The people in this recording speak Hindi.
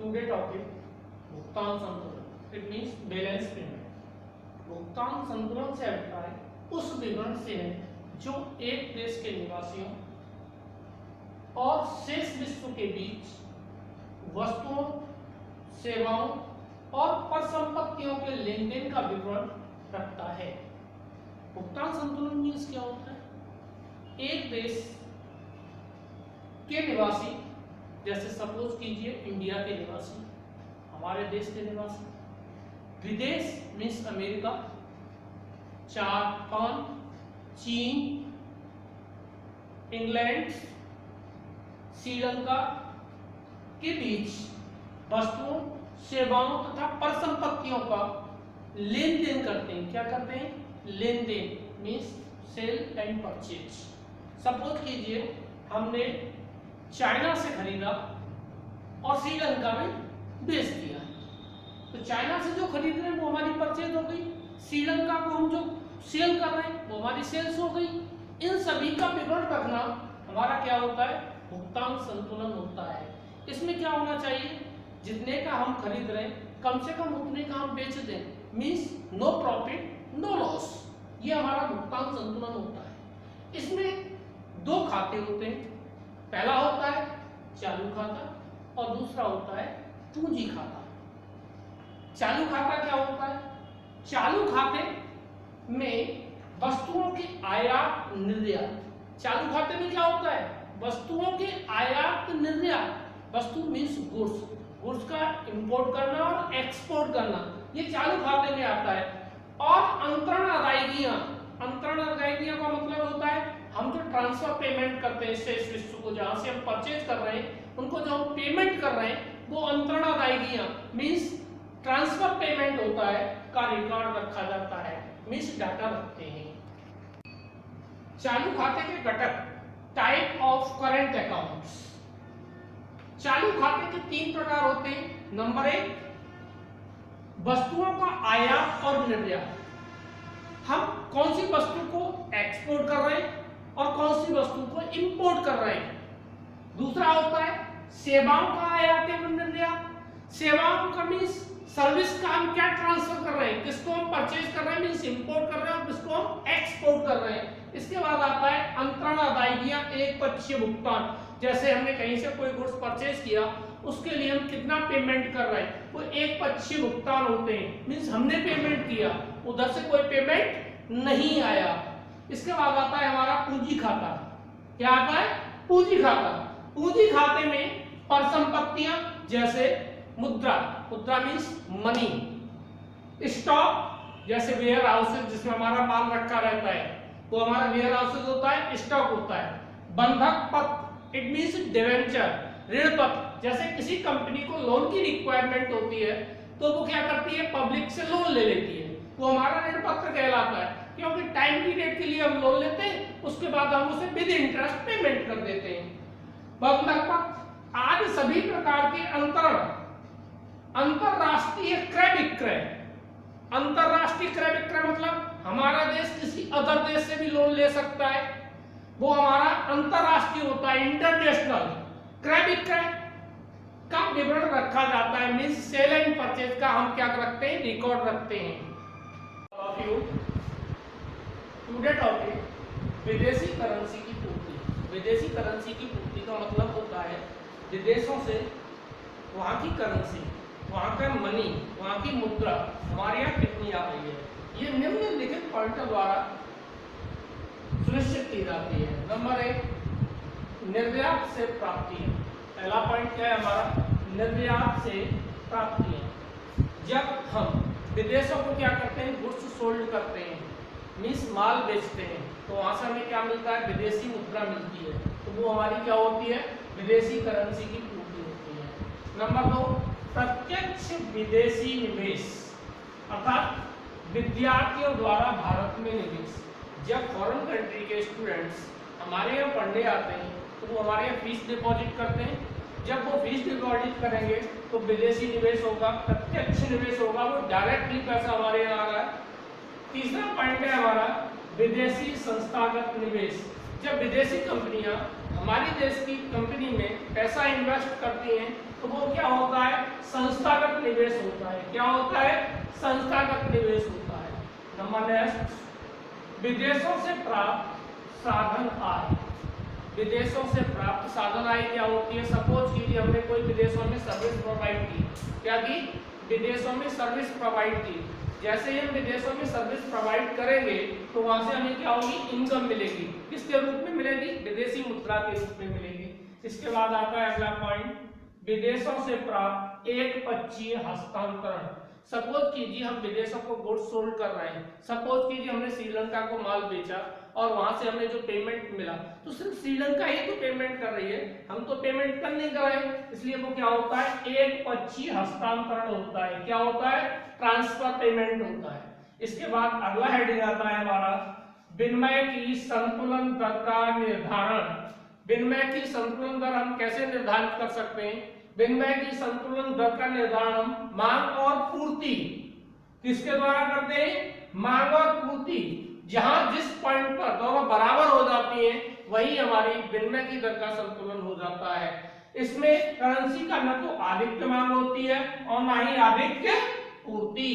टुडे टॉपिक भुगतान संतुलन। It means balance payment. भुगतान संतुलन से अभिप्राय उस विवरण से है जो एक देश के निवासियों और शेष विश्व के बीच वस्तुओं, सेवाओं और परिसंपत्तियों के लेन देन का विवरण रखता है। भुगतान संतुलन मीन्स क्या होता है? एक देश के निवासी, जैसे सपोज कीजिए इंडिया के निवासी, हमारे देश के निवासी, विदेश मीन्स अमेरिका, जापान, चीन, इंग्लैंड, श्रीलंका के बीच वस्तुओं, सेवाओं तथा परिसंपत्तियों का लेन देन करते हैं। क्या करते हैं? लेन देन means sale and purchase. Suppose कीजिए हमने चाइना से खरीदा और श्रीलंका में बेच दिया, तो चाइना से जो खरीद रहे हैं वो हमारी परचेज हो गई, श्रीलंका को हम जो सेल कर रहे हैं वो हमारी सेल्स हो गई। इन सभी का विवरण रखना हमारा क्या होता है? भुगतान संतुलन होता है। इसमें क्या होना चाहिए? जितने का हम खरीद रहे हैं कम से कम उतने का हम बेच दें, means no profit no loss. ये हमारा भुगतान संतुलन होता है। इसमें दो खाते होते हैं, पहला होता है चालू खाता और दूसरा होता है पूंजी खाता। चालू खाता क्या होता है? चालू खाते में वस्तुओं के आयात निर्यात। चालू खाते में क्या होता है? वस्तुओं के आयात निर्यात। वस्तु मीन्स गुड्स, गुड्स का इंपोर्ट करना और एक्सपोर्ट करना, ये चालू खाते में आता है। और अंतरण अदायगियां, अंतरण अदायगियां का मतलब होता है हम जो ट्रांसफर पेमेंट करते हैं शेष विश्व को, जहां से हम परचेज कर रहे हैं उनको जो हम पेमेंट कर रहे हैं वो अंतरण अदायगियां मीन्स ट्रांसफर पेमेंट होता है का रिकॉर्ड रखा जाता है, मीन्स डाटा रखते हैं। चालू खाते के घटक, टाइप ऑफ करंट अकाउंट्स। चालू खाते के 3 प्रकार होते हैं। नंबर 1, वस्तुओं का आयात और निर्यात। हम कौन सी वस्तु को एक्सपोर्ट कर रहे हैं और कौन सी वस्तु को इंपोर्ट कर रहे हैं। दूसरा होता है सेवाओं का आयात एवं निर्यात। सेवाओं का मीन्स सर्विस का हम क्या ट्रांसफर कर रहे हैं, किसको हम परचेज कर रहे हैं मीन्स इंपोर्ट कर रहे हैं और किसको हम एक्सपोर्ट कर रहे हैं। इसके बाद आता है अंतरण अदायगियां, एक पक्षीय भुगतान। जैसे हमने कहीं से कोई गुड्स परचेज किया, उसके लिए हम कितना पेमेंट कर रहे हैं, वो एक पक्षीय भुगतान होते हैं, मीन्स हमने पेमेंट किया, उधर से कोई पेमेंट नहीं आया। इसके बाद आता है हमारा पूंजी खाता। क्या आता है? पूंजी खाता। पूंजी खाते में परिसंपत्तियां जैसे मुद्रा, मुद्रा मीन्स मनी, स्टॉक जैसे वेयर हाउसेज जिसमें हमारा माल रखा रहता है वो हमारा वेयर हाउसेज होता है, स्टॉक होता है। बंधक पत्र, इट मीन्स डिवेंचर, ऋण पत्र, जैसे किसी कंपनी को लोन की रिक्वायरमेंट होती है तो वो क्या करती है? पब्लिक से लोन ले लेती है, वो हमारा ऋण पत्र कहलाता है, क्योंकि टाइम पीरियड के लिए हम लोन लेते हैं, उसके बाद हम उसे विद इंटरेस्ट पेमेंट कर देते हैं। बंधक पत्र आदि सभी प्रकार के अंतरराष्ट्रीय क्रय विक्रय। अंतरराष्ट्रीय क्रय विक्रय मतलब हमारा देश किसी अदर देश से भी लोन ले सकता है, वो हमारा अंतरराष्ट्रीय होता है, इंटरनेशनल। क्रय विक्रय का विवरण रखा जाता है, मींस सेल एंड परचेज का हम क्या रखते हैं? रिकॉर्ड रखते हैं। टुडे टॉपिक विदेशी करेंसी की पूर्ति। विदेशी करेंसी की पूर्ति का मतलब होता है विदेशों से वहाँ की करेंसी, वहाँ का मनी, वहाँ की मुद्रा हमारे यहाँ कितनी आ रही है, ये निम्नलिखित पॉइंटों द्वारा सुनिश्चित की जाती है। नंबर 1, निर्यात से प्राप्तियां। पहला पॉइंट क्या है हमारा? निर्यात से प्राप्तियां। जब हम विदेशों को क्या करते हैं? गुड्स सोल्ड करते हैं, मीन्स माल बेचते हैं, तो वहां से हमें क्या मिलता है? विदेशी मुद्रा मिलती है, तो वो हमारी क्या होती है? विदेशी करेंसी की पूर्ति होती है। नंबर 2, प्रत्यक्ष विदेशी निवेश, अर्थात विद्यार्थियों द्वारा भारत में निवेश। जब फॉरेन कंट्री के स्टूडेंट्स हमारे यहाँ पढ़ने आते हैं तो वो हमारे यहाँ फीस डिपॉजिट करते हैं। जब वो फीस डिपॉजिट करेंगे तो विदेशी निवेश होगा, प्रत्यक्ष निवेश होगा, वो डायरेक्टली पैसा हमारे यहाँ आ रहा है। तीसरा पॉइंट है हमारा विदेशी संस्थागत निवेश। जब विदेशी कंपनियां हमारे देश की कंपनी में पैसा इन्वेस्ट करती हैं तो वो क्या होता है? निवेश होता है। क्या होता है? संस्थागत निवेश होता है। नंबर नेक्स्ट, विदेशों से प्राप्त साधन आय। विदेशों से प्राप्त साधन आय क्या होती है? सपोज कीजिए हमने कोई विदेशों में सर्विस प्रोवाइड की। क्या की? विदेशों में सर्विस प्रोवाइड की। जैसे ही हम विदेशों में सर्विस प्रोवाइड करेंगे तो वहां से हमें क्या होगी? इनकम मिलेगी। किसके रूप में मिलेगी? विदेशी मुद्रा के रूप में मिलेगी। इसके बाद आता है अगला पॉइंट, विदेशों से प्राप्त एकपक्षीय हस्तांतरण। सपोज कीजिए हम विदेशों को गुड्स सोल्ड कर रहे हैं। सपोज कीजिए हमने श्रीलंका को माल बेचा और वहां से हमें जो पेमेंट मिला, तो सिर्फ श्रीलंका ही तो पेमेंट कर रही है, हम तो पेमेंट कर नहीं कर रहे, इसलिए वो क्या होता है? एकपक्षीय हस्तांतरण होता है। क्या होता है? ट्रांसफर पेमेंट होता है। इसके बाद अगला हेडिंग आता है हमारा, विनिमय की संतुलन दर का निर्धारण। विनिमय की संतुलन दर हम कैसे निर्धारित कर सकते हैं? विनिमय की संतुलन दर का निर्धारण हम मांग और पूर्ति किसके द्वारा करते हैं? मांग और पूर्ति। जहां जिस पॉइंट पर दोनों बराबर हो जाती हैं वही हमारी विनिमय की दर का संतुलन हो जाता है। इसमें करेंसी का न तो अधिक मांग होती है और ना ही अधिक पूर्ति।